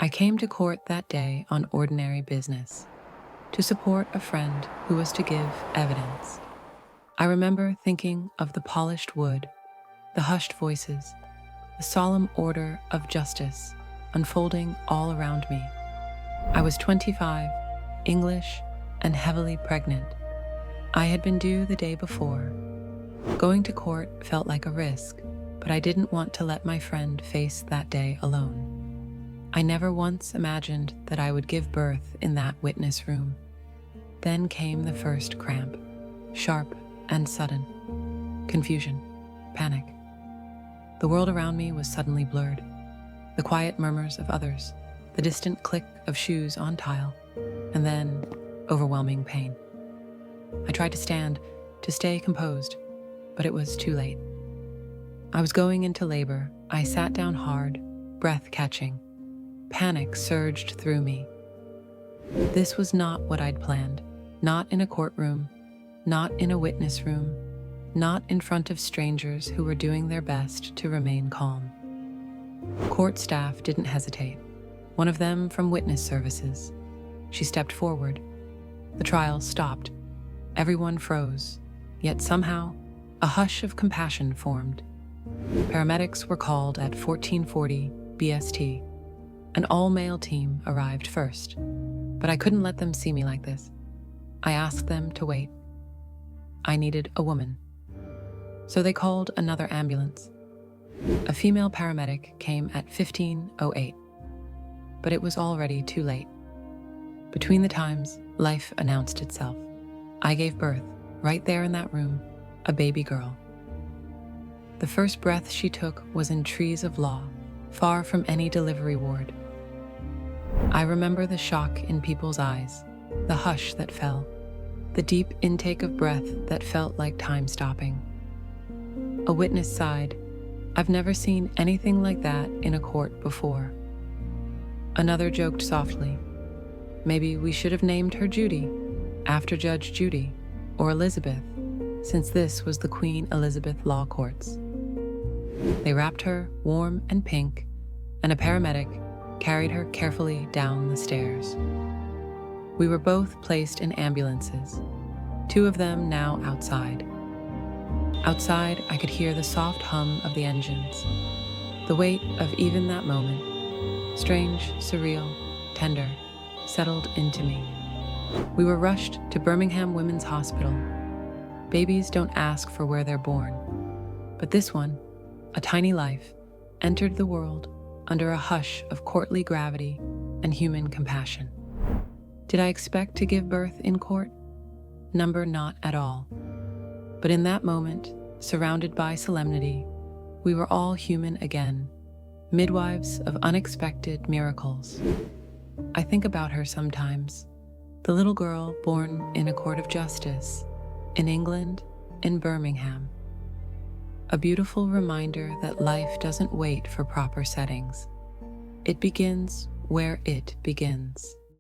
I came to court that day on ordinary business, to support a friend who was to give evidence. I remember thinking of the polished wood, the hushed voices, the solemn order of justice unfolding all around me. I was 25, English, and heavily pregnant. I had been due the day before. Going to court felt like a risk, but I didn't want to let my friend face that day alone. I never once imagined that I would give birth in that witness room. Then came the first cramp, sharp and sudden. Confusion, panic. The world around me was suddenly blurred. The quiet murmurs of others, the distant click of shoes on tile, and then overwhelming pain. I tried to stand, to stay composed, but it was too late. I was going into labor. I sat down hard, breath catching. Panic surged through me. This was not what I'd planned. Not in a courtroom, not in a witness room, not in front of strangers who were doing their best to remain calm. Court staff didn't hesitate. One of them from witness services. She stepped forward. The trial stopped. Everyone froze, yet somehow a hush of compassion formed. Paramedics were called at 1440 BST. An all-male team arrived first, but I couldn't let them see me like this. I asked them to wait. I needed a woman. So they called another ambulance. A female paramedic came at 15:08, but it was already too late. Between the times, life announced itself. I gave birth, right there in that room, a baby girl. The first breath she took was in trees of law, far from any delivery ward. I remember the shock in people's eyes, the hush that fell, the deep intake of breath that felt like time stopping. A witness sighed, "I've never seen anything like that in a court before." Another joked softly, "Maybe we should have named her Judy, after Judge Judy, or Elizabeth, since this was the Queen Elizabeth Law Courts." They wrapped her warm and pink, and a paramedic carried her carefully down the stairs. We were both placed in ambulances, two of them now outside. Outside, I could hear the soft hum of the engines, the weight of even that moment, strange, surreal, tender, settled into me. We were rushed to Birmingham Women's Hospital. Babies don't ask for where they're born, but this one, a tiny life, entered the world under a hush of courtly gravity and human compassion. Did I expect to give birth in court? Number not at all. But in that moment, surrounded by solemnity, we were all human again, midwives of unexpected miracles. I think about her sometimes, the little girl born in a court of justice, in England, in Birmingham. A beautiful reminder that life doesn't wait for proper settings. It begins where it begins.